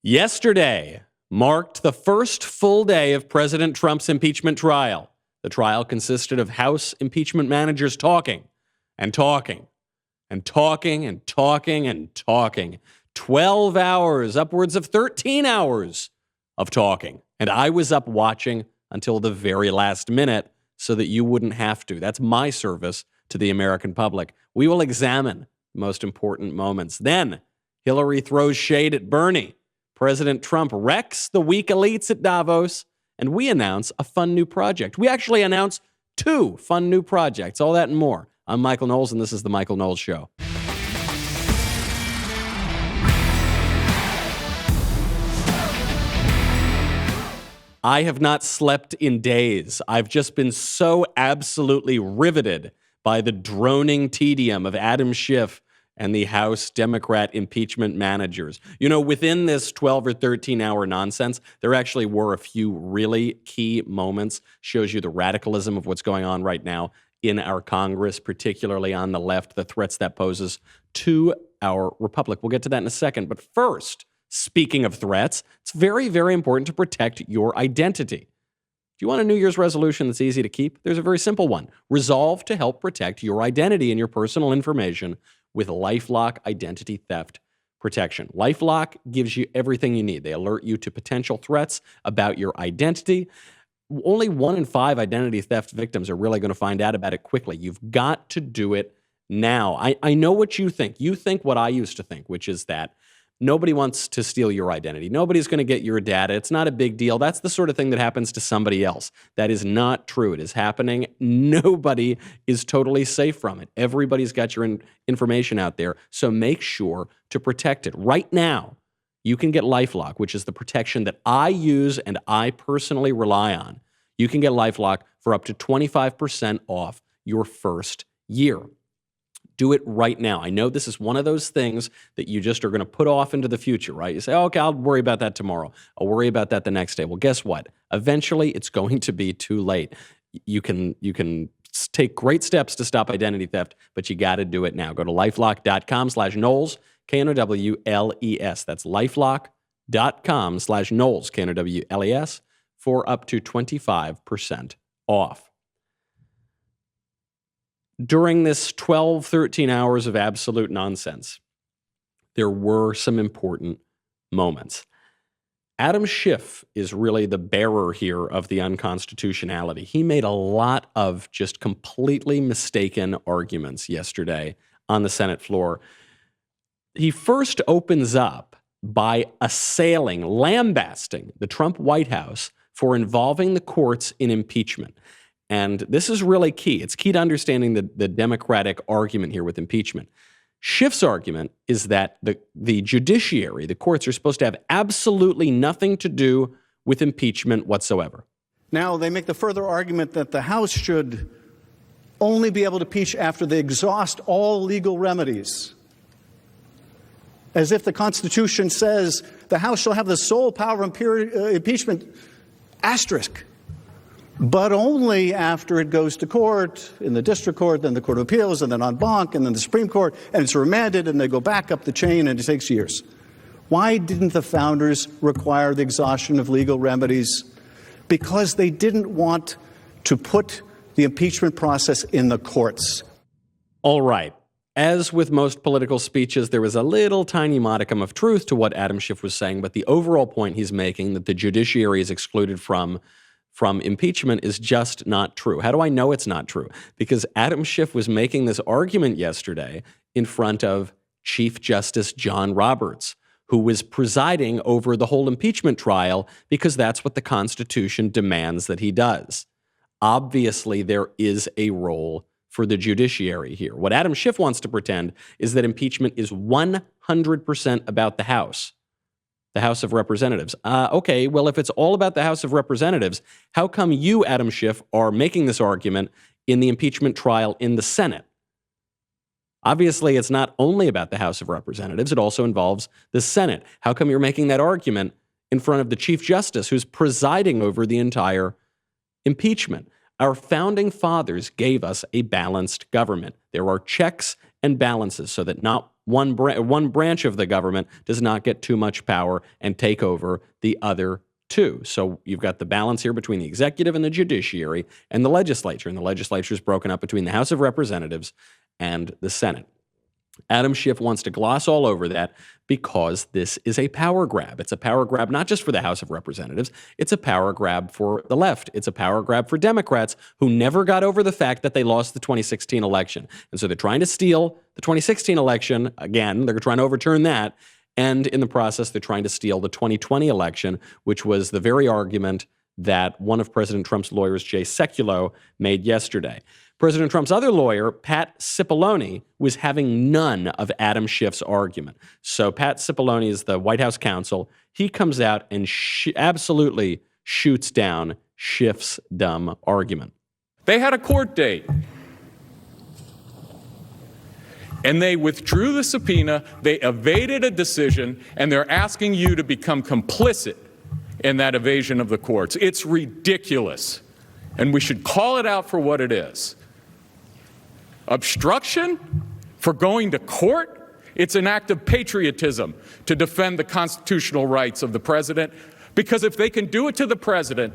Yesterday marked the first full day of President Trump's impeachment trial. The trial consisted of House impeachment managers talking and talking and talking and talking and talking. 12 hours, upwards of 13 hours of talking. And I was up watching until the very last minute so that you wouldn't have to. That's my service to the American public. We will examine the most important moments. Then Hillary throws shade at Bernie. President Trump wrecks the weak elites at Davos, and we announce a fun new project. We actually announce 2 fun new projects, all that and more. I'm Michael Knowles, and this is The Michael Knowles Show. I have not slept in days. I've just been so absolutely riveted by the droning tedium of Adam Schiff and the House Democrat impeachment managers. You know, within this 12 or 13-hour nonsense, there actually were a few really key moments. Shows you the radicalism of what's going on right now in our Congress, particularly on the left, the threats that poses to our republic. We'll get to that in a second. But first, speaking of threats, it's very, very important to protect your identity. Do you want a New Year's resolution that's easy to keep? There's a very simple one. Resolve to help protect your identity and your personal information with LifeLock identity theft protection. LifeLock gives you everything you need. They alert you to potential threats about your identity. Only 1 in 5 identity theft victims are really going to find out about it quickly. You've got to do it now. I know what you think. You think what I used to think, which is that nobody wants to steal your identity. Nobody's going to get your data. It's not a big deal. That's the sort of thing that happens to somebody else. That is not true. It is happening. Nobody is totally safe from it. Everybody's got your information out there, so make sure to protect it. Right now, you can get LifeLock, which is the protection that I use and I personally rely on. You can get LifeLock for up to 25% off your first year. Do it right now. I know this is one of those things that you just are going to put off into the future, right? You say, oh, okay, I'll worry about that tomorrow. I'll worry about that the next day. Well, guess what? Eventually, it's going to be too late. You can take great steps to stop identity theft, but you got to do it now. Go to lifelock.com/Knowles, Knowles. That's lifelock.com/Knowles, Knowles, for up to 25% off. During this 12, 13 hours of absolute nonsense, there were some important moments. Adam Schiff is really the bearer here of the unconstitutionality. He made a lot of just completely mistaken arguments yesterday on the Senate floor. He first opens up by lambasting the Trump White House for involving the courts in impeachment. And this is really key. It's key to understanding the Democratic argument here with impeachment. Schiff's argument is that the judiciary, the courts, are supposed to have absolutely nothing to do with impeachment whatsoever. Now, they make the further argument that the House should only be able to impeach after they exhaust all legal remedies, as if the Constitution says the House shall have the sole power of impeachment, asterisk. But only after it goes to court, in the district court, then the Court of Appeals, and then en banc, and then the Supreme Court, and it's remanded, and they go back up the chain, and it takes years. Why didn't the founders require the exhaustion of legal remedies? Because they didn't want to put the impeachment process in the courts. All right. As with most political speeches, there was a little tiny modicum of truth to what Adam Schiff was saying, but the overall point he's making, that the judiciary is excluded from impeachment, is just not true. How do I know it's not true? Because Adam Schiff was making this argument yesterday in front of Chief Justice John Roberts, who was presiding over the whole impeachment trial, because that's what the Constitution demands that he does. Obviously, there is a role for the judiciary here. What Adam Schiff wants to pretend is that impeachment is 100% about the House of Representatives. Okay, well, if it's all about the House of Representatives, how come you, Adam Schiff, are making this argument in the impeachment trial in the Senate? Obviously, it's not only about the House of Representatives, it also involves the Senate. How come you're making that argument in front of the Chief Justice who's presiding over the entire impeachment? Our founding fathers gave us a balanced government. There are checks and balances so that not one branch of the government does not get too much power and take over the other two. So you've got the balance here between the executive and the judiciary and the legislature. And the legislature is broken up between the House of Representatives and the Senate. Adam Schiff wants to gloss all over that because this is a power grab. It's a power grab not just for the House of Representatives. It's a power grab for the left. It's a power grab for Democrats who never got over the fact that they lost the 2016 election. And so they're trying to steal the 2016 election. Again, they're trying to overturn that. And in the process, they're trying to steal the 2020 election, which was the very argument that one of President Trump's lawyers, Jay Sekulow, made yesterday. President Trump's other lawyer, Pat Cipollone, was having none of Adam Schiff's argument. So Pat Cipollone is the White House counsel. He comes out and absolutely shoots down Schiff's dumb argument. They had a court date, and they withdrew the subpoena, they evaded a decision, and they're asking you to become complicit in that evasion of the courts. It's ridiculous, and we should call it out for what it is. Obstruction for going to court? It's an act of patriotism to defend the constitutional rights of the president, because if they can do it to the president,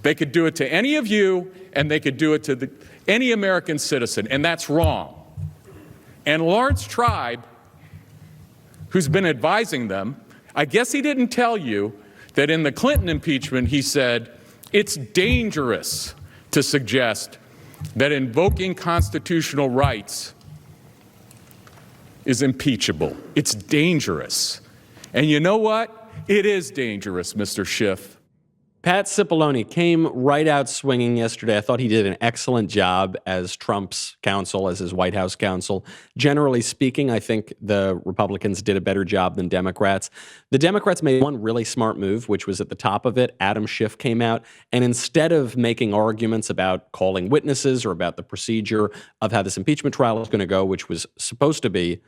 they could do it to any of you, and they could do it to any American citizen, and that's wrong. And Lawrence Tribe, who's been advising them, I guess he didn't tell you that in the Clinton impeachment, he said, it's dangerous to suggest that invoking constitutional rights is impeachable. It's dangerous. And you know what? It is dangerous, Mr. Schiff. Pat Cipollone came right out swinging yesterday. I thought he did an excellent job as Trump's counsel, as his White House counsel. Generally speaking, I think the Republicans did a better job than Democrats. The Democrats made one really smart move, which was at the top of it. Adam Schiff came out, and instead of making arguments about calling witnesses or about the procedure of how this impeachment trial is going to go, which was supposed to be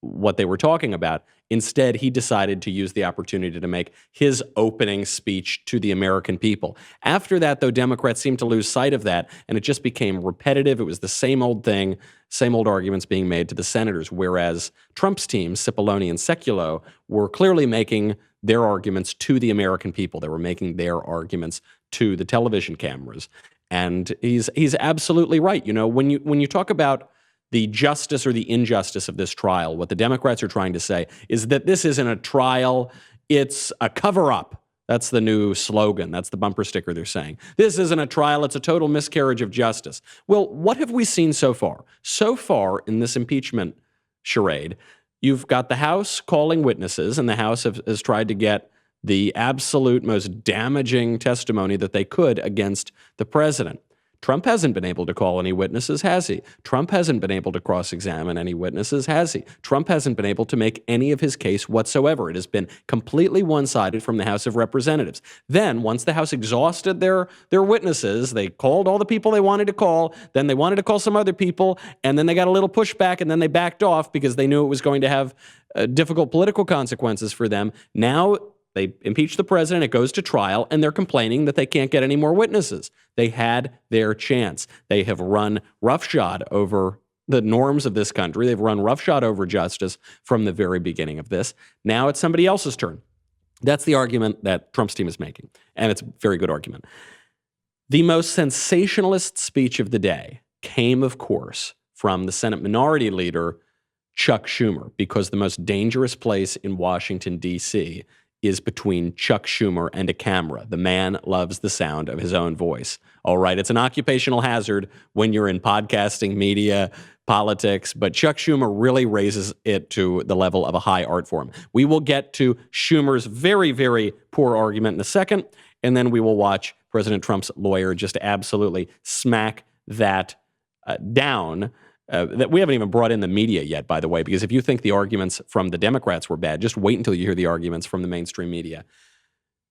what they were talking about, instead, he decided to use the opportunity to make his opening speech to the American people. After that, though, Democrats seemed to lose sight of that, and it just became repetitive. It was the same old thing, same old arguments being made to the senators, whereas Trump's team, Cipollone and Sekulow, were clearly making their arguments to the American people. They were making their arguments to the television cameras. And he's absolutely right. You know, when you talk about the justice or the injustice of this trial, what the Democrats are trying to say is that this isn't a trial, it's a cover-up. That's the new slogan. That's the bumper sticker they're saying. This isn't a trial, it's a total miscarriage of justice. Well, what have we seen so far? So far in this impeachment charade, you've got the House calling witnesses, and the House has tried to get the absolute most damaging testimony that they could against the president. Trump hasn't been able to call any witnesses, has he? Trump hasn't been able to cross-examine any witnesses, has he? Trump hasn't been able to make any of his case whatsoever. It has been completely one-sided from the House of Representatives. Then, once the House exhausted their witnesses, they called all the people they wanted to call, then they wanted to call some other people, and then they got a little pushback, and then they backed off because they knew it was going to have difficult political consequences for them. Now, they impeach the president, it goes to trial, and they're complaining that they can't get any more witnesses. They had their chance. They have run roughshod over the norms of this country. They've run roughshod over justice from the very beginning of this. Now it's somebody else's turn. That's the argument that Trump's team is making, and it's a very good argument. The most sensationalist speech of the day came, of course, from the Senate Minority Leader, Chuck Schumer, because the most dangerous place in Washington, D.C. is between Chuck Schumer and a camera. The man loves the sound of his own voice. All right, it's an occupational hazard when you're in podcasting, media, politics, but Chuck Schumer really raises it to the level of a high art form. We will get to Schumer's very, very poor argument in a second, and then we will watch President Trump's lawyer just absolutely smack that down. That we haven't even brought in the media yet, by the way, because if you think the arguments from the Democrats were bad, just wait until you hear the arguments from the mainstream media.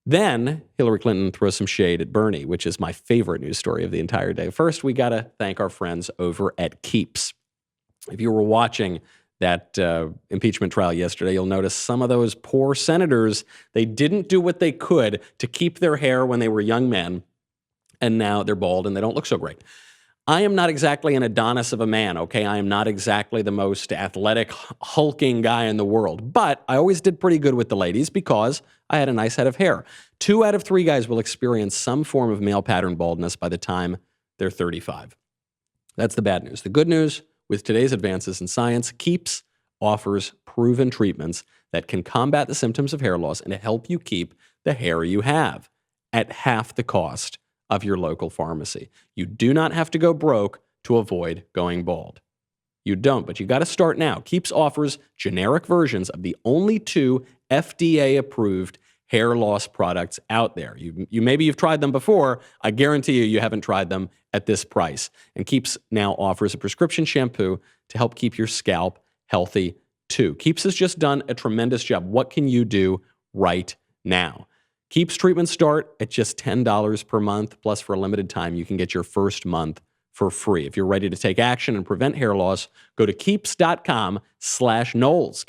Then Hillary Clinton throws some shade at Bernie, which is my favorite news story of the entire day. First, we got to thank our friends over at Keeps. If you were watching that impeachment trial yesterday, you'll notice some of those poor senators, they didn't do what they could to keep their hair when they were young men, and now they're bald and they don't look so great. I am not exactly an Adonis of a man, okay? I am not exactly the most athletic, hulking guy in the world, but I always did pretty good with the ladies because I had a nice head of hair. 2 out of 3 guys will experience some form of male pattern baldness by the time they're 35. That's the bad news. The good news, with today's advances in science, Keeps offers proven treatments that can combat the symptoms of hair loss and help you keep the hair you have at half the cost of your local pharmacy. You do not have to go broke to avoid going bald. You don't, but you got to start now. Keeps offers generic versions of the only 2 FDA-approved hair loss products out there. Maybe you've tried them before. I guarantee you haven't tried them at this price. And Keeps now offers a prescription shampoo to help keep your scalp healthy too. Keeps has just done a tremendous job. What can you do right now? Keeps treatments start at just $10 per month, plus for a limited time, you can get your first month for free. If you're ready to take action and prevent hair loss, go to keeps.com/Knowles, Knowles,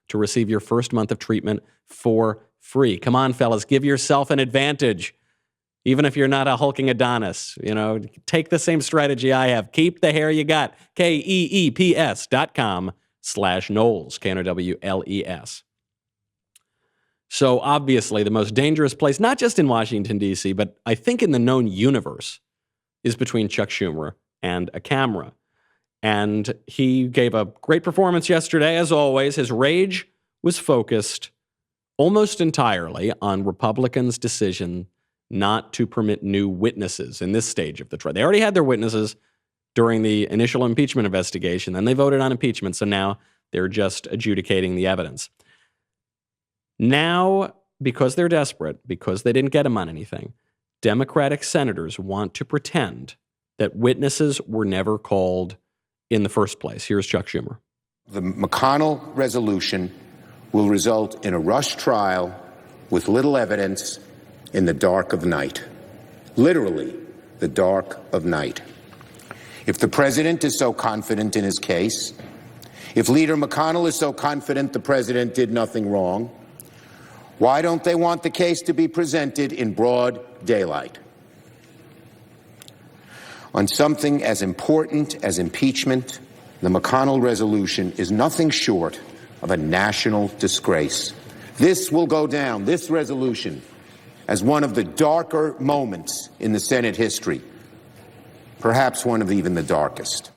to receive your first month of treatment for free. Come on, fellas, give yourself an advantage. Even if you're not a hulking Adonis, take the same strategy I have. Keep the hair you got. KEEPS.com/Knowles, Knowles. So obviously the most dangerous place, not just in Washington, D.C., but I think in the known universe, is between Chuck Schumer and a camera. And he gave a great performance yesterday, as always. His rage was focused almost entirely on Republicans' decision not to permit new witnesses in this stage of the trial. They already had their witnesses during the initial impeachment investigation. Then they voted on impeachment, so now they're just adjudicating the evidence. Now, because they're desperate, because they didn't get him on anything, Democratic senators want to pretend that witnesses were never called in the first place. Here's Chuck Schumer. The McConnell resolution will result in a rush trial with little evidence in the dark of night. Literally, the dark of night. If the president is so confident in his case, if Leader McConnell is so confident the president did nothing wrong, why don't they want the case to be presented in broad daylight? On something as important as impeachment, the McConnell resolution is nothing short of a national disgrace. This will go down, this resolution, as one of the darker moments in the Senate history, perhaps one of even the darkest.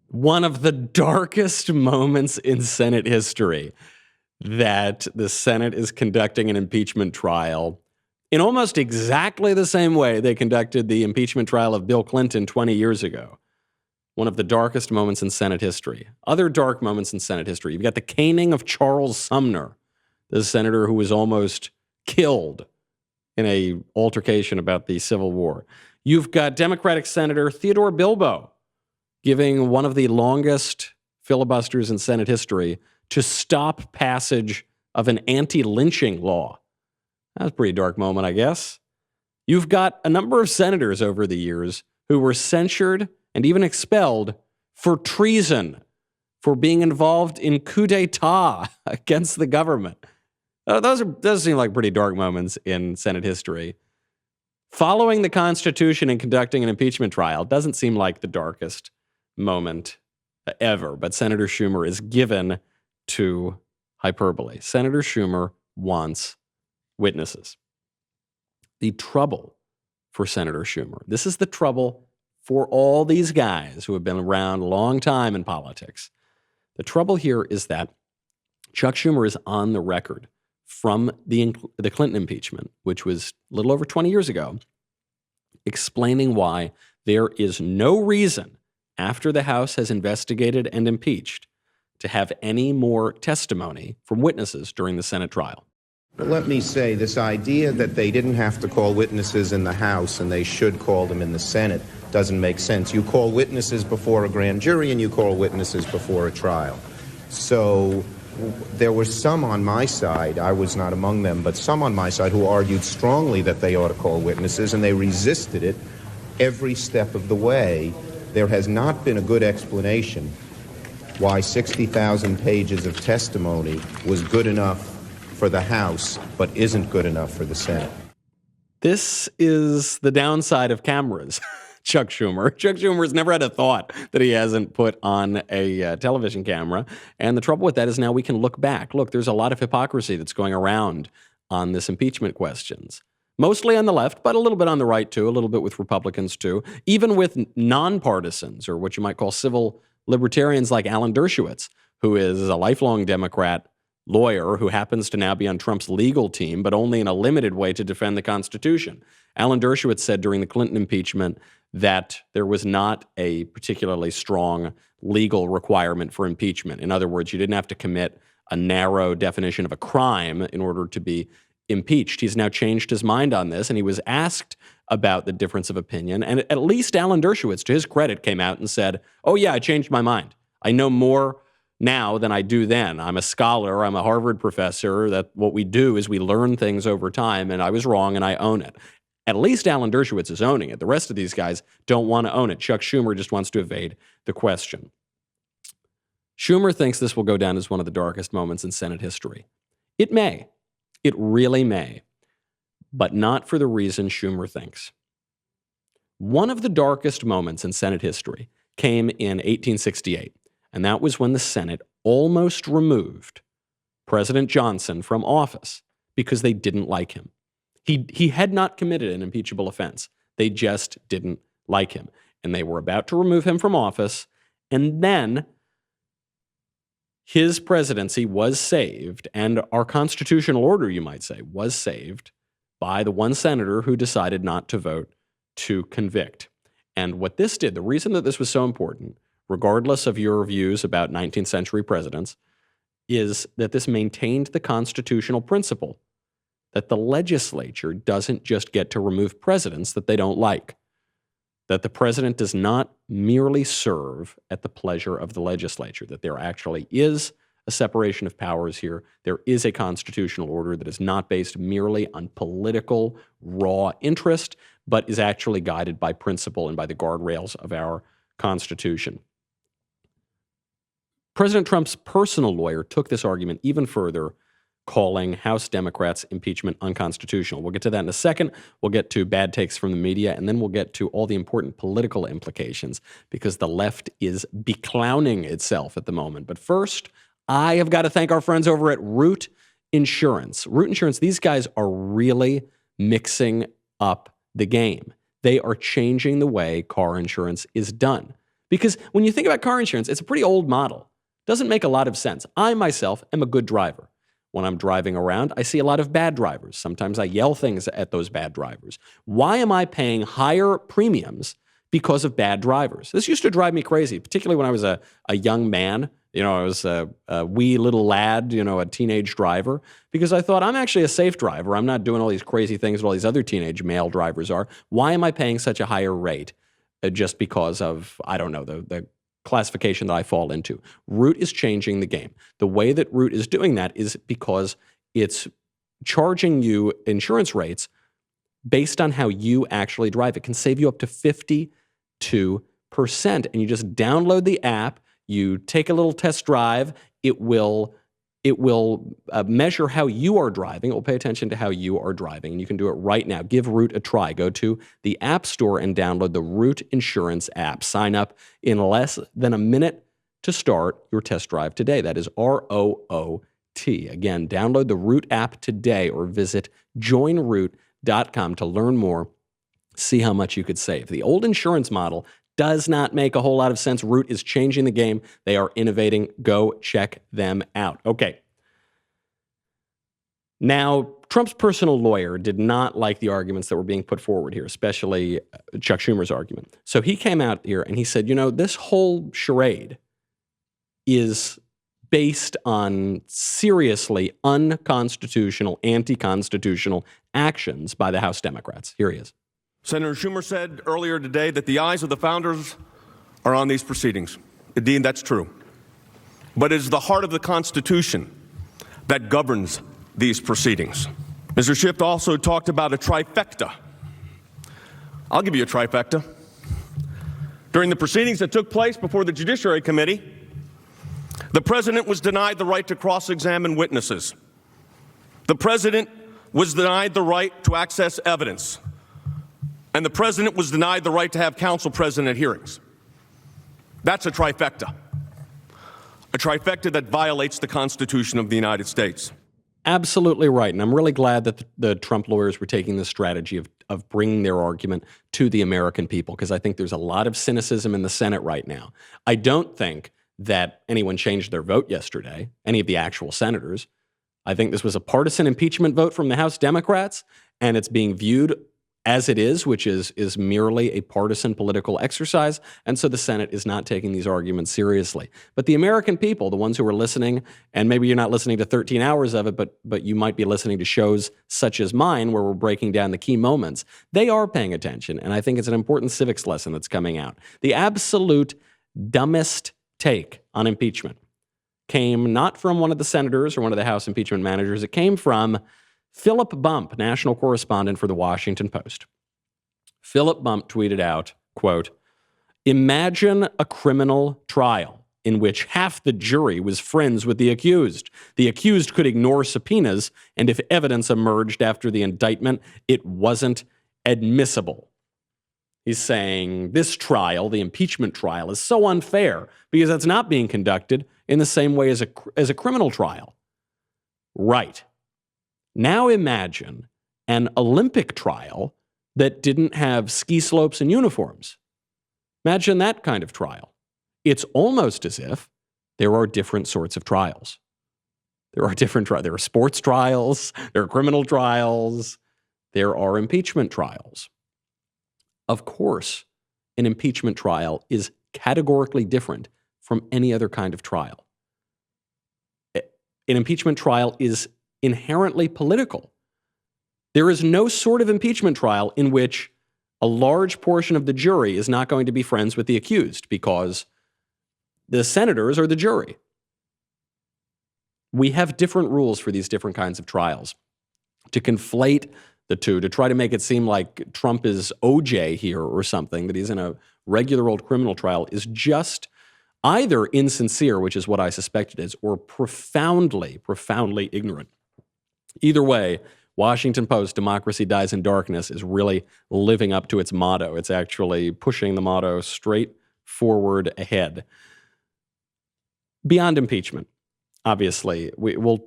One of the darkest moments in Senate history, that the Senate is conducting an impeachment trial in almost exactly the same way they conducted the impeachment trial of Bill Clinton 20 years ago. One of the darkest moments in Senate history. Other dark moments in Senate history. You've got the caning of Charles Sumner, the senator who was almost killed in an altercation about the Civil War. You've got Democratic Senator Theodore Bilbo giving one of the longest filibusters in Senate history to stop passage of an anti-lynching law. That was a pretty dark moment, I guess. You've got a number of senators over the years who were censured and even expelled for treason, for being involved in coup d'etat against the government. Those seem like pretty dark moments in Senate history. Following the Constitution and conducting an impeachment trial doesn't seem like the darkest moment ever, but Senator Schumer is given to hyperbole. Senator Schumer wants witnesses. The trouble for Senator Schumer, this is the trouble for all these guys who have been around a long time in politics. The trouble here is that Chuck Schumer is on the record from the Clinton impeachment, which was a little over 20 years ago, explaining why there is no reason after the House has investigated and impeached to have any more testimony from witnesses during the Senate trial. Let me say, this idea that they didn't have to call witnesses in the House and they should call them in the Senate doesn't make sense. You call witnesses before a grand jury and you call witnesses before a trial. So there were some on my side, I was not among them, but some on my side who argued strongly that they ought to call witnesses, and they resisted it every step of the way. There has not been a good explanation why 60,000 pages of testimony was good enough for the House, but isn't good enough for the Senate. This is the downside of cameras, Chuck Schumer. Chuck Schumer's never had a thought that he hasn't put on a television camera. And the trouble with that is now we can look back. Look, there's a lot of hypocrisy that's going around on this impeachment questions. Mostly on the left, but a little bit on the right too, a little bit with Republicans too, even with nonpartisans or what you might call civil libertarians like Alan Dershowitz, who is a lifelong Democrat lawyer who happens to now be on Trump's legal team, but only in a limited way to defend the Constitution. Alan Dershowitz said during the Clinton impeachment that there was not a particularly strong legal requirement for impeachment. In other words, you didn't have to commit a narrow definition of a crime in order to be impeached. He's now changed his mind on this, and he was asked about the difference of opinion. And at least Alan Dershowitz, to his credit, came out and said, "Oh yeah, I changed my mind. I know more now than I do then. I'm a scholar. I'm a Harvard professor. That what we do is we learn things over time, and I was wrong, and I own it." At least Alan Dershowitz is owning it. The rest of these guys don't want to own it. Chuck Schumer just wants to evade the question. Schumer thinks this will go down as one of the darkest moments in Senate history. It may. It really may. But not for the reason Schumer thinks. One of the darkest moments in Senate history came in 1868, and that was when the Senate almost removed President Johnson from office because they didn't like him. He had not committed an impeachable offense. They just didn't like him. And they were about to remove him from office, and then his presidency was saved, and our constitutional order, you might say, was saved by the one senator who decided not to vote to convict. And what this did, the reason that this was so important, regardless of your views about 19th century presidents, is that this maintained the constitutional principle that the legislature doesn't just get to remove presidents that they don't like, that the president does not merely serve at the pleasure of the legislature, that there actually is a separation of powers here. There is a constitutional order that is not based merely on political raw interest, but is actually guided by principle and by the guardrails of our Constitution. President Trump's personal lawyer took this argument even further, calling House Democrats' impeachment unconstitutional. We'll get to that in a second. We'll get to bad takes from the media, and then we'll get to all the important political implications, because the left is beclowning itself at the moment. But first, I have got to thank our friends over at Root Insurance. Root Insurance, these guys are really mixing up the game. They are changing the way car insurance is done. Because when you think about car insurance, it's a pretty old model. Doesn't make a lot of sense. I myself am a good driver. When I'm driving around, I see a lot of bad drivers. Sometimes I yell things at those bad drivers. Why am I paying higher premiums because of bad drivers? This used to drive me crazy, particularly when I was a young man. You know, I was a wee little lad, you know, a teenage driver, because I thought I'm actually a safe driver. I'm not doing all these crazy things that all these other teenage male drivers are. Why am I paying such a higher rate just because of, I don't know, the classification that I fall into? Root is changing the game. The way that Root is doing that is because it's charging you insurance rates based on how you actually drive. It can save you up to 52%. And you just download the app, you take a little test drive, it will measure how you are driving. It will pay attention to how you are driving, and you can do it right now. Give Root a try. Go to the App Store and download the Root Insurance app. Sign up in less than a minute to start your test drive today. That is ROOT. Again, download the Root app today or visit joinroot.com to learn more. See how much you could save. The old insurance model does not make a whole lot of sense. Root is changing the game. They are innovating. Go check them out. Okay. Now, Trump's personal lawyer did not like the arguments that were being put forward here, especially Chuck Schumer's argument. So he came out here and he said, you know, this whole charade is based on seriously unconstitutional, anti-constitutional actions by the House Democrats. Here he is. Senator Schumer said earlier today that the eyes of the founders are on these proceedings. Indeed, that's true. But it is the heart of the Constitution that governs these proceedings. Mr. Schiff also talked about a trifecta. I'll give you a trifecta. During the proceedings that took place before the Judiciary Committee, the president was denied the right to cross-examine witnesses. The president was denied the right to access evidence, and the president was denied the right to have counsel present at hearings. That's a trifecta that violates the Constitution of the United States. Absolutely right. And I'm really glad that the Trump lawyers were taking this strategy of bringing their argument to the American people, because I think there's a lot of cynicism in the Senate right now. I don't think that anyone changed their vote yesterday, any of the actual senators. I think this was a partisan impeachment vote from the House Democrats, and it's being viewed as it is, which is merely a partisan political exercise. And so the Senate is not taking these arguments seriously. But the American people, the ones who are listening, and maybe you're not listening to 13 hours of it, but you might be listening to shows such as mine where we're breaking down the key moments, they are paying attention. And I think it's an important civics lesson that's coming out. The absolute dumbest take on impeachment came not from one of the senators or one of the House impeachment managers. It came from Philip Bump, national correspondent for the Washington Post. Philip Bump tweeted out, quote, "Imagine a criminal trial in which half the jury was friends with the accused. The accused could ignore subpoenas, and if evidence emerged after the indictment, it wasn't admissible." He's saying this trial, the impeachment trial, is so unfair because it's not being conducted in the same way as a criminal trial. Right. Now imagine an Olympic trial that didn't have ski slopes and uniforms. Imagine that kind of trial. It's almost as if there are different sorts of trials. There are sports trials, there are criminal trials, there are impeachment trials. Of course, an impeachment trial is categorically different from any other kind of trial. An impeachment trial is inherently political. There is no sort of impeachment trial in which a large portion of the jury is not going to be friends with the accused because the senators are the jury. We have different rules for these different kinds of trials. To conflate the two, to try to make it seem like Trump is OJ here or something, that he's in a regular old criminal trial, is just either insincere, which is what I suspect it is, or profoundly, profoundly ignorant. Either way, Washington Post, Democracy Dies in Darkness, is really living up to its motto. It's actually pushing the motto straight forward ahead. Beyond impeachment, obviously, we'll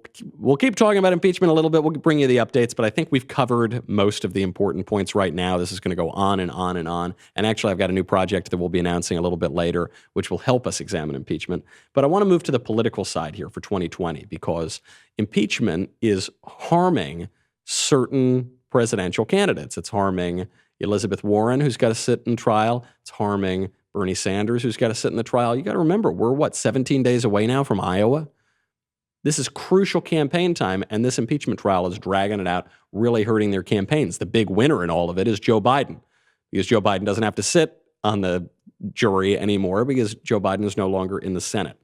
keep talking about impeachment a little bit. We'll bring you the updates, but I think we've covered most of the important points right now. This is going to go on and on and on. And actually, I've got a new project that we'll be announcing a little bit later, which will help us examine impeachment. But I want to move to the political side here for 2020, because impeachment is harming certain presidential candidates. It's harming Elizabeth Warren, who's got to sit in trial. It's harming Bernie Sanders, who's got to sit in the trial. You got to remember, we're 17 days away now from Iowa? This is crucial campaign time, and this impeachment trial is dragging it out, really hurting their campaigns. The big winner in all of it is Joe Biden, because Joe Biden doesn't have to sit on the jury anymore because Joe Biden is no longer in the Senate.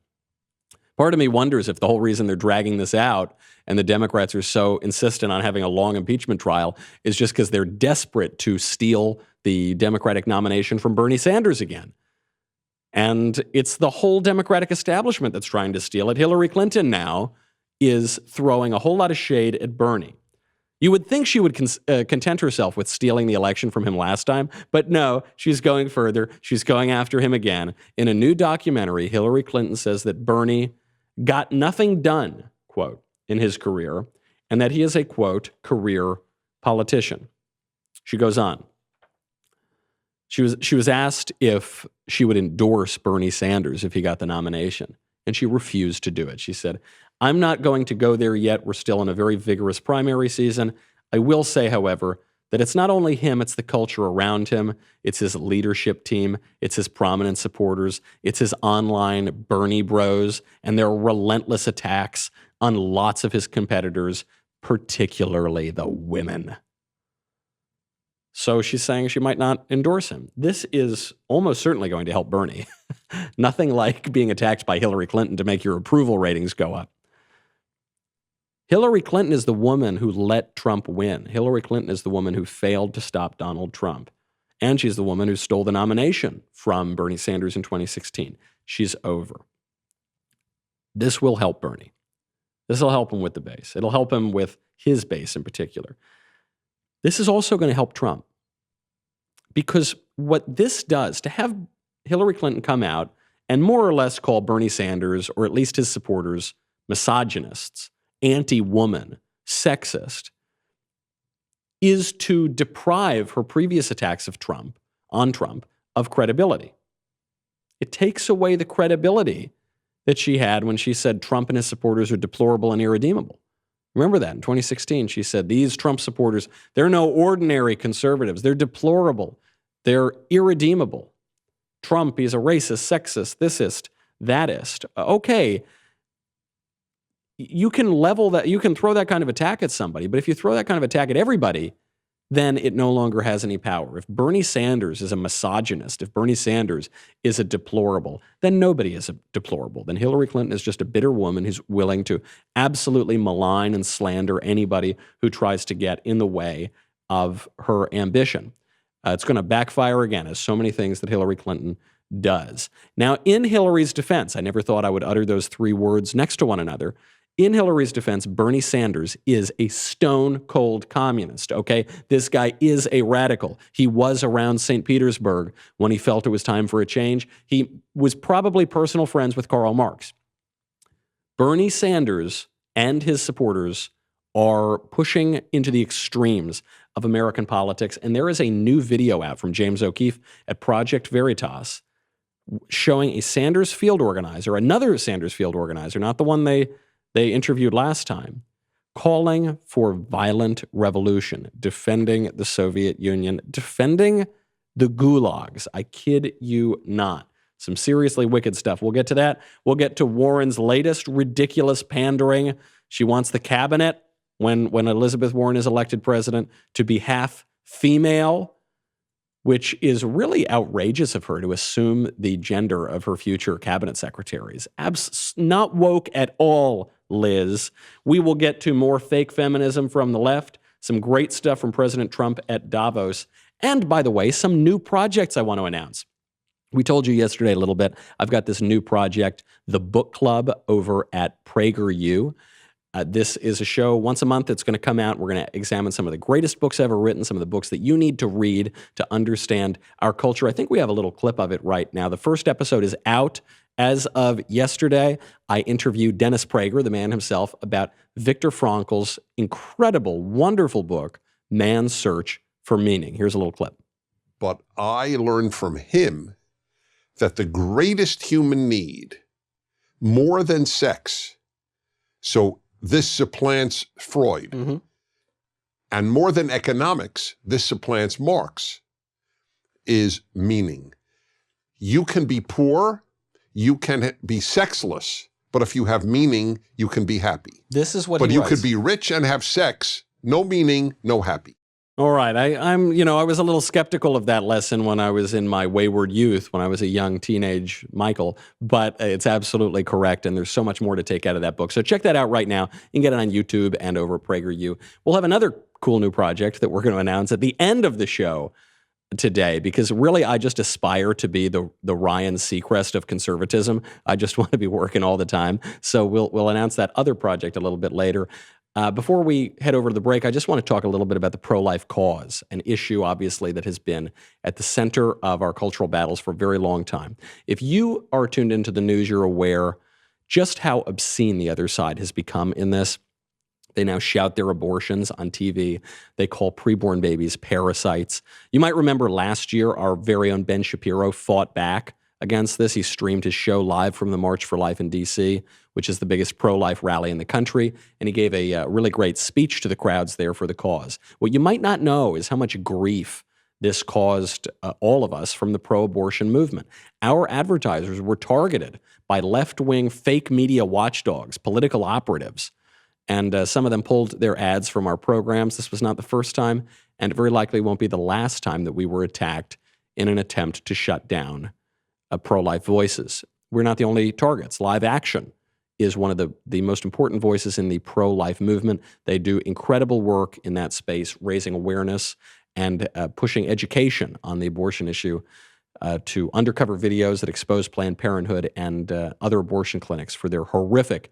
Part of me wonders if the whole reason they're dragging this out and the Democrats are so insistent on having a long impeachment trial is just because they're desperate to steal the Democratic nomination from Bernie Sanders again. And it's the whole Democratic establishment that's trying to steal it. Hillary Clinton now is throwing a whole lot of shade at Bernie. You would think she would content herself with stealing the election from him last time, but no, she's going further. She's going after him again. In a new documentary, Hillary Clinton says that Bernie got nothing done, quote, in his career, and that he is a, quote, career politician. She goes on. She was asked if she would endorse Bernie Sanders if he got the nomination, and she refused to do it. She said, "I'm not going to go there yet. We're still in a very vigorous primary season. I will say, however, that it's not only him, it's the culture around him. It's his leadership team. It's his prominent supporters. It's his online Bernie bros and their relentless attacks on lots of his competitors, particularly the women." So she's saying she might not endorse him. This is almost certainly going to help Bernie. Nothing like being attacked by Hillary Clinton to make your approval ratings go up. Hillary Clinton is the woman who let Trump win. Hillary Clinton is the woman who failed to stop Donald Trump. And she's the woman who stole the nomination from Bernie Sanders in 2016. She's over. This will help Bernie. This will help him with the base. It'll help him with his base in particular. This is also going to help Trump. Because what this does, to have Hillary Clinton come out and more or less call Bernie Sanders, or at least his supporters, misogynists, anti-woman, sexist, is to deprive her previous attacks of Trump, of credibility. It takes away the credibility that she had when she said Trump and his supporters are deplorable and irredeemable. Remember that in 2016, she said, these Trump supporters, they're no ordinary conservatives. They're deplorable. They're irredeemable. Trump, he's a racist, sexist, thisist, thatist. Okay, you can level that, you can throw that kind of attack at somebody, but if you throw that kind of attack at everybody, then it no longer has any power. If Bernie Sanders is a misogynist, if Bernie Sanders is a deplorable, then nobody is a deplorable. Then Hillary Clinton is just a bitter woman who's willing to absolutely malign and slander anybody who tries to get in the way of her ambition. It's going to backfire again, as so many things that Hillary Clinton does. Now, in Hillary's defense, I never thought I would utter those three words next to one another. In Hillary's defense, Bernie Sanders is a stone-cold communist, okay? This guy is a radical. He was around St. Petersburg when he felt it was time for a change. He was probably personal friends with Karl Marx. Bernie Sanders and his supporters are pushing into the extremes of American politics, and there is a new video out from James O'Keefe at Project Veritas showing a Sanders field organizer, another Sanders field organizer, not the one they interviewed last time, calling for violent revolution, defending the Soviet Union, defending the gulags. I kid you not. Some seriously wicked stuff. We'll get to that. We'll get to Warren's latest ridiculous pandering. She wants the cabinet, when Elizabeth Warren is elected president, to be half female, which is really outrageous of her to assume the gender of her future cabinet secretaries. Not woke at all, Liz. We will get to more fake feminism from the left, some great stuff from President Trump at Davos, and, by the way, some new projects I want to announce. We told you yesterday a little bit. I've got this new project, The Book Club, over at PragerU. This is a show once a month. It's going to come out. We're going to examine some of the greatest books ever written, some of the books that you need to read to understand our culture. I think we have a little clip of it right now. The first episode is out as of yesterday. I interviewed Dennis Prager, the man himself, about Viktor Frankl's incredible, wonderful book, Man's Search for Meaning. Here's a little clip. But I learned from him that the greatest human need, more than sex, so this supplants Freud, and more than economics, this supplants Marx, is meaning. You can be poor, you can be sexless, but if you have meaning, you can be happy. This is what But he you writes. could be rich and have sex, no meaning, no happy. All right. I was a little skeptical of that lesson when I was in my wayward youth, when I was a young teenage Michael, but it's absolutely correct, and there's so much more to take out of that book. So check that out right now. You can get it on YouTube and over at PragerU. We'll have another cool new project that we're going to announce at the end of the show today, because really I just aspire to be the Ryan Seacrest of conservatism. I just want to be working all the time. So we'll announce that other project a little bit later. Before we head over to the break, I just want to talk a little bit about the pro-life cause, an issue, obviously, that has been at the center of our cultural battles for a very long time. If you are tuned into the news, you're aware just how obscene the other side has become in this. They now shout their abortions on TV. They call preborn babies parasites. You might remember last year, our very own Ben Shapiro fought back against this. He streamed his show live from the March for Life in D.C., which is the biggest pro-life rally in the country, and he gave a really great speech to the crowds there for the cause. What you might not know is how much grief this caused all of us from the pro-abortion movement. Our advertisers were targeted by left-wing fake media watchdogs, political operatives, and some of them pulled their ads from our programs. This was not the first time, and it very likely won't be the last time that we were attacked in an attempt to shut down pro-life voices. We're not the only targets. Live Action is one of the most important voices in the pro-life movement. They do incredible work in that space, raising awareness and pushing education on the abortion issue to undercover videos that expose Planned Parenthood and other abortion clinics for their horrific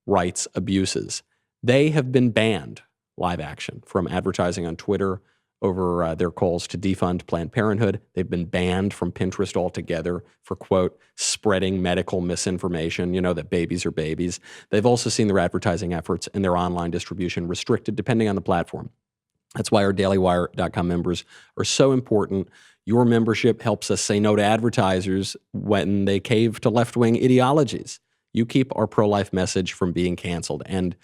rights abuses. They have been banned, Live Action, from advertising on Twitter over their calls to defund Planned Parenthood. They've been banned from Pinterest altogether for, quote, spreading medical misinformation, that babies are babies. They've also seen their advertising efforts and their online distribution restricted depending on the platform. That's why our dailywire.com members are so important. Your membership helps us say no to advertisers when they cave to left-wing ideologies. You keep our pro-life message from being canceled, and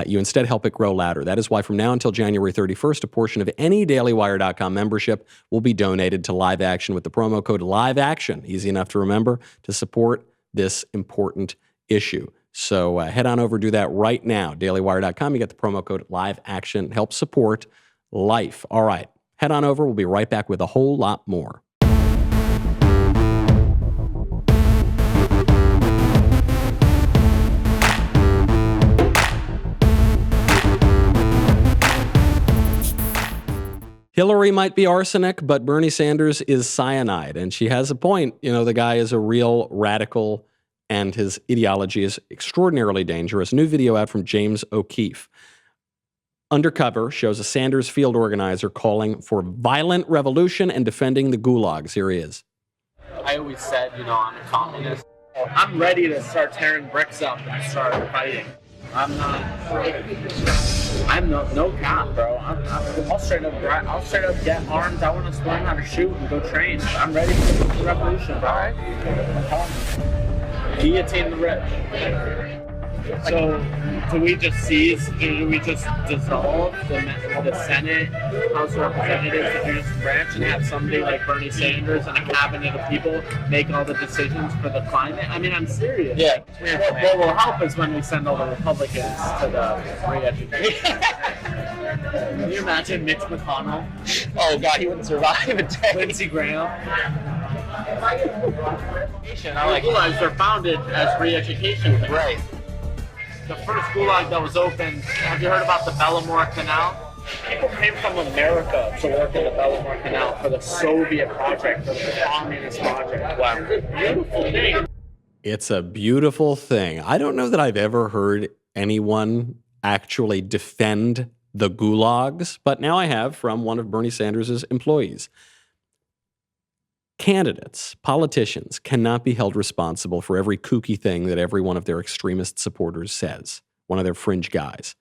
you instead help it grow louder. That is why from now until January 31st, a portion of any dailywire.com membership will be donated to Live Action with the promo code LiveAction, easy enough to remember, to support this important issue. So head on over, do that right now, dailywire.com. You get the promo code LiveAction. Help support life. All right, head on over. We'll be right back with a whole lot more. Hillary might be arsenic, but Bernie Sanders is cyanide. And she has a point. The guy is a real radical, and his ideology is extraordinarily dangerous. New video out from James O'Keefe. Undercover shows a Sanders field organizer calling for violent revolution and defending the gulags. Here he is. I always said, I'm a communist. I'm ready to start tearing bricks up and start fighting. I'm no cop, bro. I'll straight up get armed. I want to learn how to shoot and go train. I'm ready for the revolution, bro. All right. Guillotine the rich. So, do we just dissolve the Senate, House of Representatives, the judicial branch, and have somebody like Bernie Sanders and a cabinet of people make all the decisions for the climate? I mean, I'm serious. Yeah. What will help is when we send all the Republicans to the re-education. Can you imagine Mitch McConnell? Oh, God, he wouldn't survive a day. Lindsey Graham. Gulags are founded as re-education. Right. The first gulag that was opened, have you heard about the Bellamore Canal? People came from America to work in the Bellamore Canal for the Soviet project, for the communist project. Wow. It's a beautiful thing. It's a beautiful thing. I don't know that I've ever heard anyone actually defend the gulags, but now I have from one of Bernie Sanders' employees. Candidates, politicians, cannot be held responsible for every kooky thing that every one of their extremist supporters says, one of their fringe guys.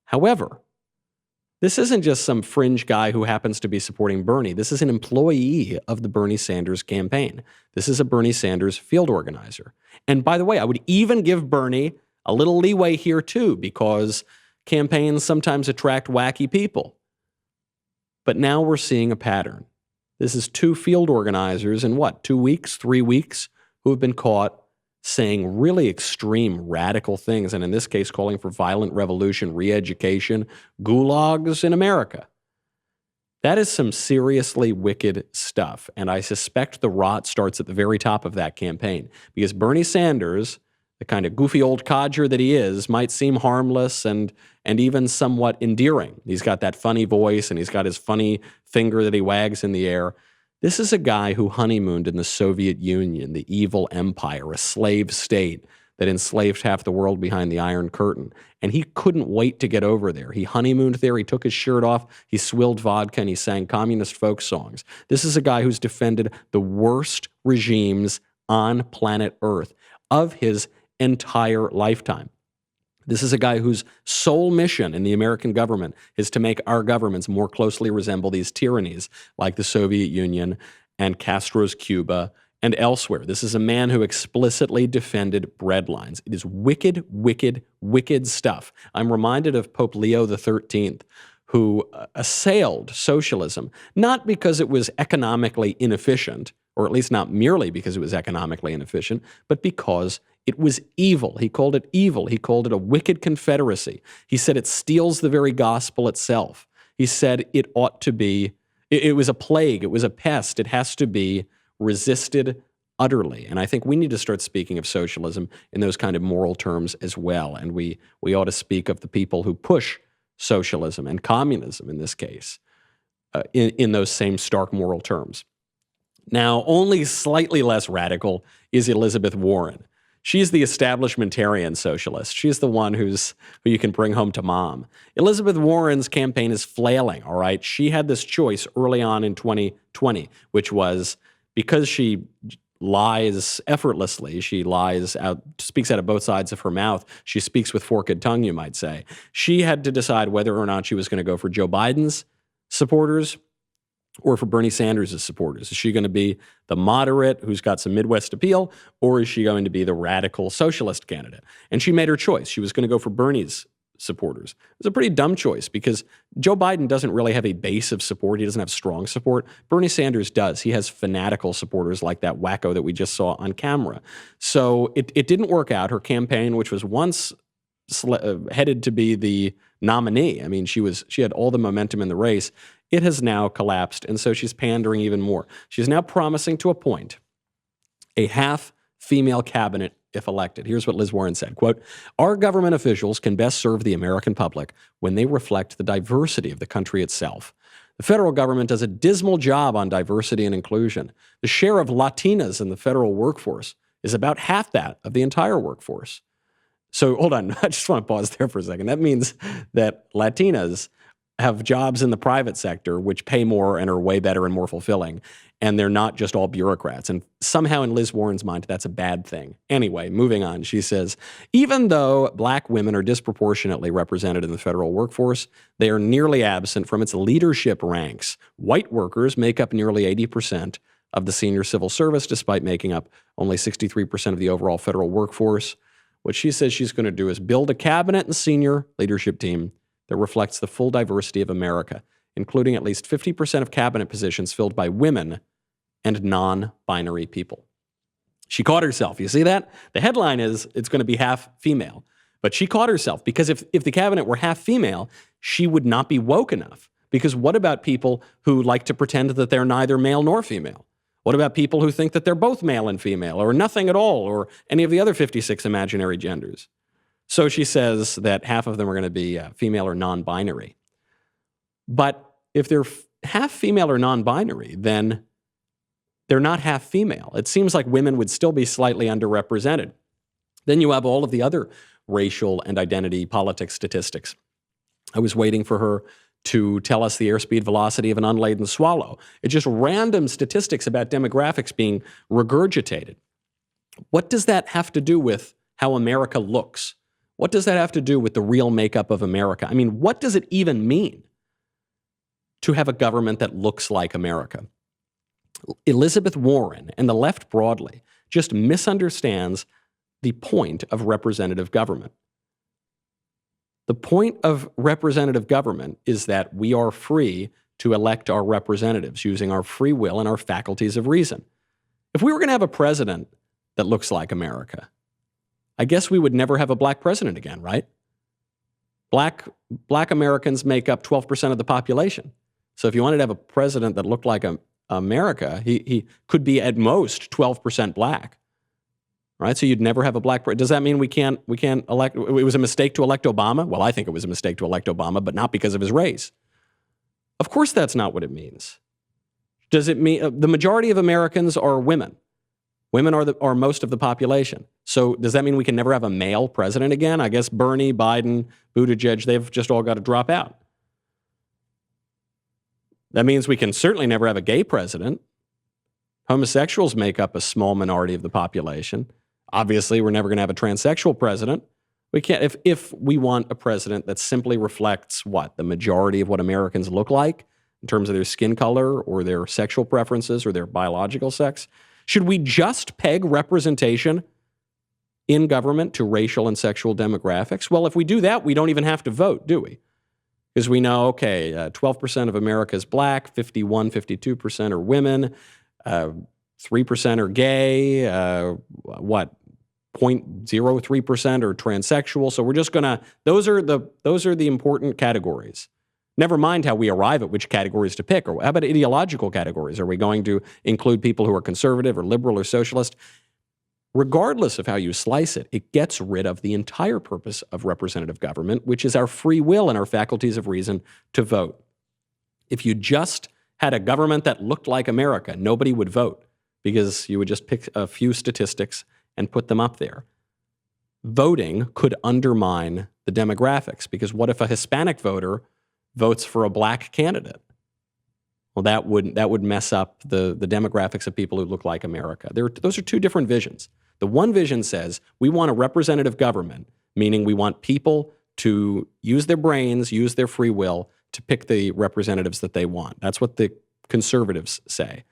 However, this isn't just some fringe guy who happens to be supporting Bernie. This is an employee of the Bernie Sanders campaign. This is a Bernie Sanders field organizer. And by the way, I would even give Bernie a little leeway here too, because campaigns sometimes attract wacky people. But now we're seeing a pattern. This is two field organizers in 2 weeks, 3 weeks, who have been caught saying really extreme, radical things, and in this case, calling for violent revolution, re-education, gulags in America. That is some seriously wicked stuff, and I suspect the rot starts at the very top of that campaign, because Bernie Sanders, the kind of goofy old codger that he is, might seem harmless and even somewhat endearing. He's got that funny voice, and he's got his funny finger that he wags in the air. This is a guy who honeymooned in the Soviet Union, the evil empire, a slave state that enslaved half the world behind the Iron Curtain. And he couldn't wait to get over there. He honeymooned there, he took his shirt off, he swilled vodka, and he sang communist folk songs. This is a guy who's defended the worst regimes on planet Earth of his entire lifetime. This is a guy whose sole mission in the American government is to make our governments more closely resemble these tyrannies like the Soviet Union and Castro's Cuba and elsewhere. This is a man who explicitly defended breadlines. It is wicked, wicked, wicked stuff. I'm reminded of Pope Leo XIII, who assailed socialism, not because it was economically inefficient, or at least not merely because it was economically inefficient, but because it was evil. He called it evil. He called it a wicked confederacy. He said it steals the very gospel itself. He said it ought to be, it was a plague, it was a pest, it has to be resisted utterly. And I think we need to start speaking of socialism in those kind of moral terms as well. And we ought to speak of the people who push socialism and communism in this case in those same stark moral terms. Now, only slightly less radical is Elizabeth Warren. She's the establishmentarian socialist. She's the one who you can bring home to mom. Elizabeth Warren's campaign is flailing, all right? She had this choice early on in 2020, which was because she lies effortlessly. She lies out, speaks out of both sides of her mouth. She speaks with forked tongue, you might say. She had to decide whether or not she was going to go for Joe Biden's supporters or for Bernie Sanders' supporters. Is she going to be the moderate who's got some Midwest appeal, or is she going to be the radical socialist candidate? And she made her choice. She was going to go for Bernie's supporters. It was a pretty dumb choice because Joe Biden doesn't really have a base of support. He doesn't have strong support. Bernie Sanders does. He has fanatical supporters like that wacko that we just saw on camera. So it didn't work out. Her campaign, which was once headed to be the nominee, I mean, she had all the momentum in the race. It has now collapsed, and so she's pandering even more. She's now promising to appoint a half-female cabinet if elected. Here's what Liz Warren said, quote, "Our government officials can best serve the American public when they reflect the diversity of the country itself. The federal government does a dismal job on diversity and inclusion. The share of Latinas in the federal workforce is about half that of the entire workforce." So hold on, I just want to pause there for a second. That means that Latinas have jobs in the private sector which pay more and are way better and more fulfilling, and they're not just all bureaucrats. And somehow in Liz Warren's mind, that's a bad thing. Anyway, moving on, she says, even though black women are disproportionately represented in the federal workforce, they are nearly absent from its leadership ranks. White workers make up nearly 80% of the senior civil service, despite making up only 63% of the overall federal workforce. What she says she's going to do is build a cabinet and senior leadership team that reflects the full diversity of America, including at least 50% of cabinet positions filled by women and non-binary people. She caught herself. You see that? The headline is it's going to be half female. But she caught herself because if the cabinet were half female, she would not be woke enough. Because what about people who like to pretend that they're neither male nor female? What about people who think that they're both male and female or nothing at all or any of the other 56 imaginary genders? So she says that half of them are going to be female or non-binary. But if they're half female or non-binary, then they're not half female. It seems like women would still be slightly underrepresented. Then you have all of the other racial and identity politics statistics. I was waiting for her to tell us the airspeed velocity of an unladen swallow. It's just random statistics about demographics being regurgitated. What does that have to do with how America looks? What does that have to do with the real makeup of America? I mean, what does it even mean to have a government that looks like America? Elizabeth Warren and the left broadly just misunderstands the point of representative government. The point of representative government is that we are free to elect our representatives using our free will and our faculties of reason. If we were going to have a president that looks like America, I guess we would never have a black president again, right? Black Americans make up 12% of the population. So if you wanted to have a president that looked like America, he could be at most 12% black, right? So you'd never have a black president. Does that mean we can't elect? It was a mistake to elect Obama? Well, I think it was a mistake to elect Obama, but not because of his race. Of course, that's not what it means. Does it mean the majority of Americans are women? Women are most of the population. So does that mean we can never have a male president again? I guess Bernie, Biden, Buttigieg, they've just all got to drop out. That means we can certainly never have a gay president. Homosexuals make up a small minority of the population. Obviously, we're never going to have a transsexual president. We can't, if we want a president that simply reflects what? The majority of what Americans look like in terms of their skin color or their sexual preferences or their biological sex. Should we just peg representation in government to racial and sexual demographics? Well, if we do that, we don't even have to vote, do we? Because we know, okay, 12% of America is black, 52% are women, 3% are gay, 0.03% are transsexual. So we're just going to, those are the important categories. Never mind how we arrive at which categories to pick, or how about ideological categories? Are we going to include people who are conservative or liberal or socialist? Regardless of how you slice it, it gets rid of the entire purpose of representative government, which is our free will and our faculties of reason to vote. If you just had a government that looked like America, nobody would vote because you would just pick a few statistics and put them up there. voting could undermine the demographics, because what if a Hispanic voter votes for a black candidate? Well, that would mess up the demographics of people who look like America. Those are two different visions. The one vision says we want a representative government, meaning we want people to use their brains, use their free will to pick the representatives that they want. That's what the conservatives say.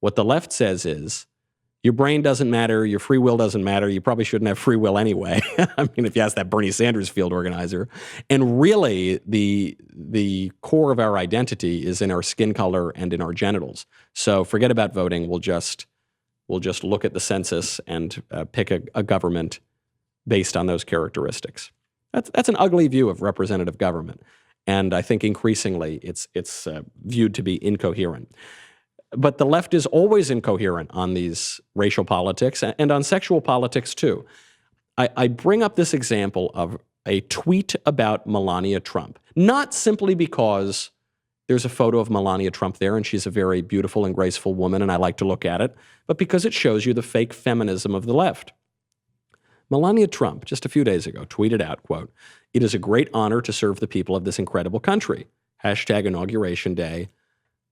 What the left says is your brain doesn't matter, your free will doesn't matter, you probably shouldn't have free will anyway. I mean, if you ask that Bernie Sanders field organizer. And really, the core of our identity is in our skin color and in our genitals. So forget about voting. We'll just look at the census and pick a government based on those characteristics. That's an ugly view of representative government. And I think increasingly it's viewed to be incoherent. But the left is always incoherent on these racial politics and on sexual politics too. I bring up this example of a tweet about Melania Trump, not simply because there's a photo of Melania Trump there and she's a very beautiful and graceful woman and I like to look at it, but because it shows you the fake feminism of the left. Melania Trump, just a few days ago, tweeted out, quote, "It is a great honor to serve the people of this incredible country. Hashtag Inauguration Day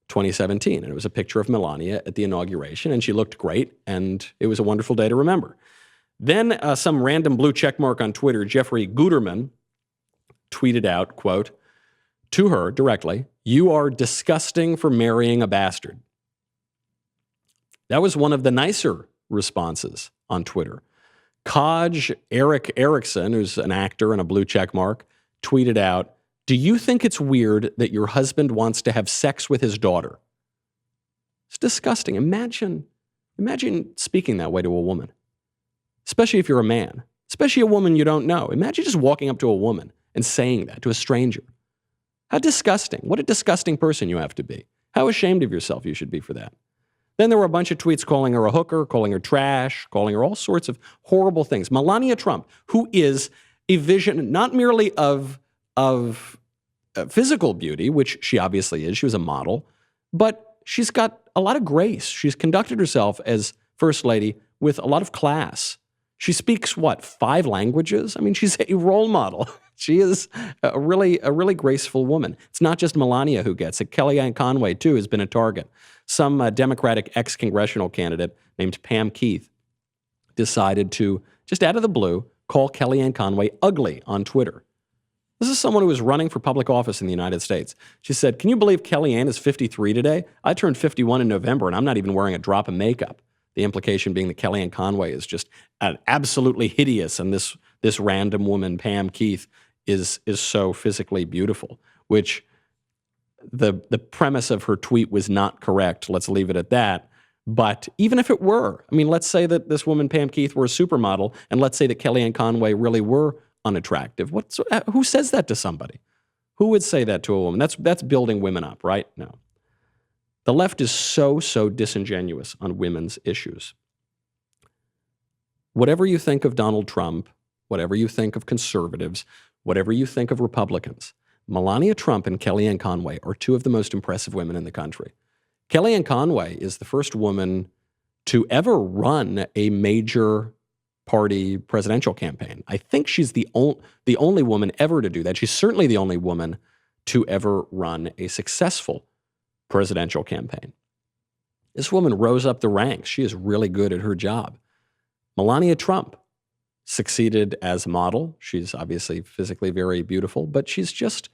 2017. And it was a picture of Melania at the inauguration, and she looked great, and it was a wonderful day to remember. Then some random blue checkmark on Twitter, Jeffrey Guterman, tweeted out, quote, to her directly, "You are disgusting for marrying a bastard." That was one of the nicer responses on Twitter. Kaj Eric Erickson, who's an actor and a blue checkmark, tweeted out, "Do you think it's weird that your husband wants to have sex with his daughter?" It's disgusting. Imagine speaking that way to a woman, especially if you're a man, especially a woman you don't know. Imagine just walking up to a woman and saying that to a stranger. How disgusting. What a disgusting person you have to be. How ashamed of yourself you should be for that. Then there were a bunch of tweets calling her a hooker, calling her trash, calling her all sorts of horrible things. Melania Trump, who is a vision not merely of physical beauty, which she obviously is, she was a model, but she's got a lot of grace. She's conducted herself as First Lady with a lot of class. She speaks, 5 languages? I mean, she's a role model. She is a really graceful woman. It's not just Melania who gets it. Kellyanne Conway, too, has been a target. Some Democratic ex-congressional candidate named Pam Keith decided to, just out of the blue, call Kellyanne Conway ugly on Twitter. This is someone who is running for public office in the United States. She said, "Can you believe Kellyanne is 53 today? I turned 51 in November, and I'm not even wearing a drop of makeup." The implication being that Kellyanne Conway is just absolutely hideous, and this random woman, Pam Keith, is so physically beautiful, which the premise of her tweet was not correct. Let's leave it at that. But even if it were, I mean, let's say that this woman, Pam Keith, were a supermodel, and let's say that Kellyanne Conway really were unattractive. Who says that to somebody? Who would say that to a woman? That's building women up, right? No. The left is so disingenuous on women's issues. Whatever you think of Donald Trump, whatever you think of conservatives, whatever you think of Republicans, Melania Trump and Kellyanne Conway are 2 of the most impressive women in the country. Kellyanne Conway is the first woman to ever run a major party presidential campaign. I think she's the only woman ever to do that. She's certainly the only woman to ever run a successful presidential campaign. This woman rose up the ranks. She is really good at her job. Melania Trump succeeded as a model. She's obviously physically very beautiful, but she's just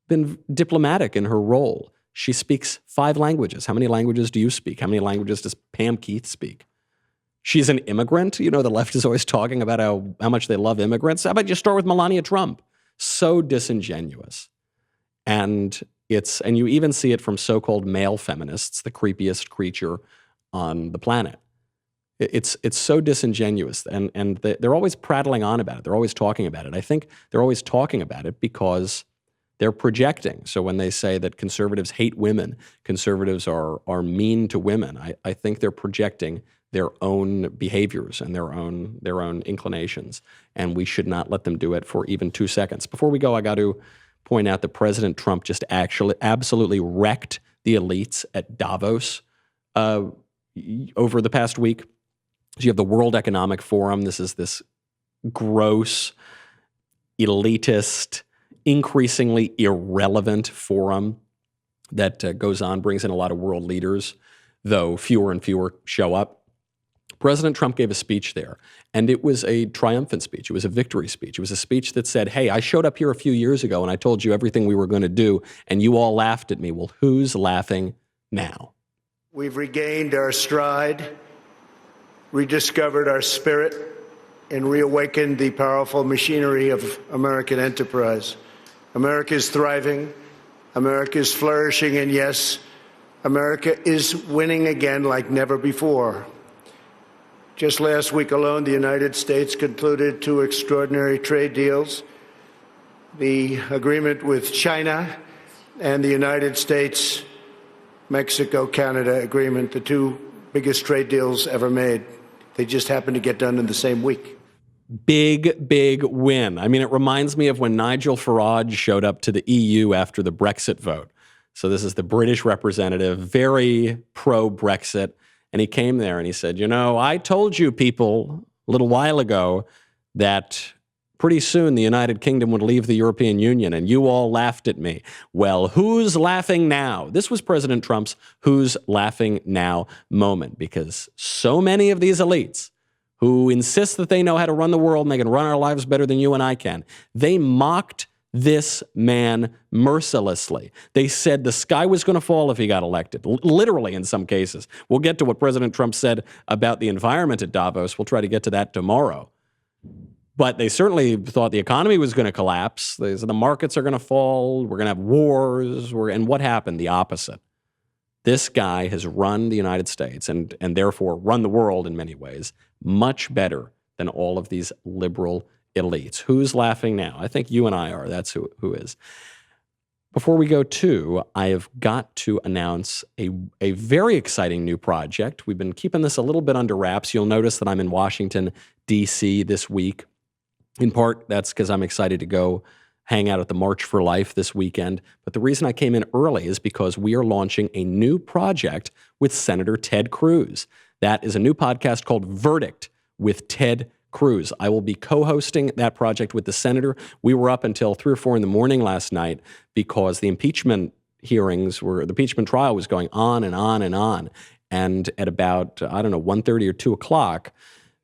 been diplomatic in her role. She speaks 5 languages. How many languages do you speak? How many languages does Pam Keith speak? She's an immigrant. You know, the left is always talking about how much they love immigrants. How about you start with Melania Trump? So disingenuous. And you even see it from so-called male feminists, the creepiest creature on the planet. It's so disingenuous, and they're always prattling on about it. They're always talking about it. I think they're always talking about it because they're projecting. So when they say that conservatives hate women, conservatives are mean to women, I think they're projecting their own behaviors and their own inclinations, and we should not let them do it for even 2 seconds. Before we go, I got to point out that President Trump just actually absolutely wrecked the elites at Davos over the past week. So you have the World Economic Forum. This is this gross, elitist, increasingly irrelevant forum that goes on, brings in a lot of world leaders, though fewer and fewer show up. President Trump gave a speech there, and it was a triumphant speech. It was a victory speech. It was a speech that said, hey, I showed up here a few years ago and I told you everything we were going to do, and you all laughed at me. Well, who's laughing now? We've regained our stride, rediscovered our spirit, and reawakened the powerful machinery of American enterprise. America is thriving. America is flourishing. And yes, America is winning again like never before. Just last week alone, the United States concluded 2 extraordinary trade deals, the agreement with China and the United States, Mexico-Canada agreement, the 2 biggest trade deals ever made. They just happened to get done in the same week. Big, big win. I mean, it reminds me of when Nigel Farage showed up to the EU after the Brexit vote. So this is the British representative, very pro-Brexit. And he came there and he said, you know, I told you people a little while ago that pretty soon the United Kingdom would leave the European Union, and you all laughed at me. Well, who's laughing now? This was President Trump's who's laughing now moment, because so many of these elites who insist that they know how to run the world and they can run our lives better than you and I can, they mocked this man mercilessly. They said the sky was going to fall if he got elected, literally in some cases. We'll get to what President Trump said about the environment at Davos. We'll try to get to that tomorrow. But they certainly thought the economy was going to collapse. They said the markets are going to fall. We're going to have wars. And what happened? The opposite. This guy has run the United States and therefore run the world in many ways much better than all of these liberal elites. Who's laughing now? I think you and I are. That's who is. Before we go to, I have got to announce a very exciting new project. We've been keeping this a little bit under wraps. You'll notice that I'm in Washington, D.C. this week. In part, that's because I'm excited to go hang out at the March for Life this weekend. But the reason I came in early is because we are launching a new project with Senator Ted Cruz. That is a new podcast called Verdict with Ted Cruz. I will be co-hosting that project with the senator. We were up until 3 or 4 in the morning last night because the impeachment the impeachment trial was going on and on and on. And at about, 1:30 or 2 o'clock,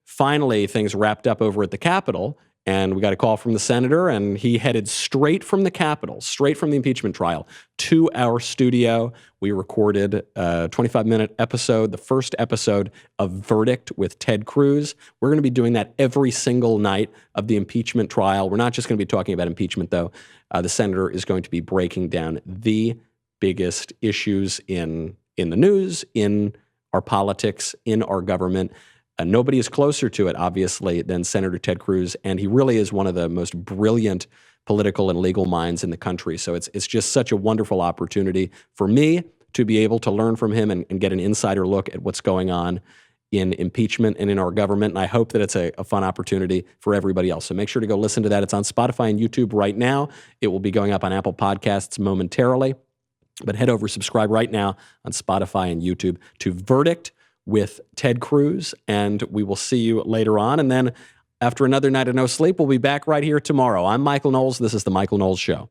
finally things wrapped up over at the Capitol. And we got a call from the senator, and he headed straight from the Capitol, straight from the impeachment trial, to our studio. We recorded a 25-minute episode, the first episode of Verdict with Ted Cruz. We're going to be doing that every single night of the impeachment trial. We're not just going to be talking about impeachment, though. The senator is going to be breaking down the biggest issues in the news, in our politics, in our government. Nobody is closer to it, obviously, than Senator Ted Cruz, and he really is one of the most brilliant political and legal minds in the country. So it's just such a wonderful opportunity for me to be able to learn from him and get an insider look at what's going on in impeachment and in our government. And I hope that it's a fun opportunity for everybody else. So make sure to go listen to that. It's on Spotify and YouTube right now. It will be going up on Apple Podcasts momentarily. But head over, subscribe right now on Spotify and YouTube to Verdict with Ted Cruz, and we will see you later on. And then after another night of no sleep, we'll be back right here tomorrow. I'm Michael Knowles. This is The Michael Knowles Show.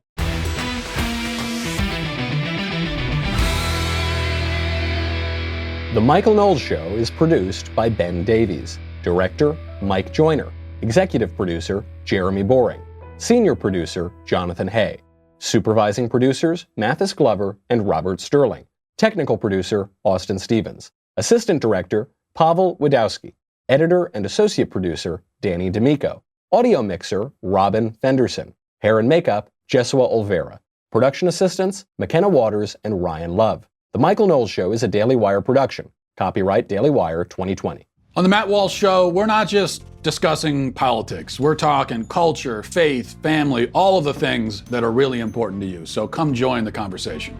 The Michael Knowles Show is produced by Ben Davies. Director, Mike Joyner. Executive producer, Jeremy Boring. Senior producer, Jonathan Hay. Supervising producers, Mathis Glover and Robert Sterling. Technical producer, Austin Stevens. Assistant Director, Pavel Wadowski. Editor and Associate Producer, Danny D'Amico. Audio Mixer, Robin Fenderson. Hair and Makeup, Jesua Olvera. Production Assistants, McKenna Waters and Ryan Love. The Michael Knowles Show is a Daily Wire production. Copyright Daily Wire 2020. On the Matt Walsh Show, we're not just discussing politics. We're talking culture, faith, family, all of the things that are really important to you. So come join the conversation.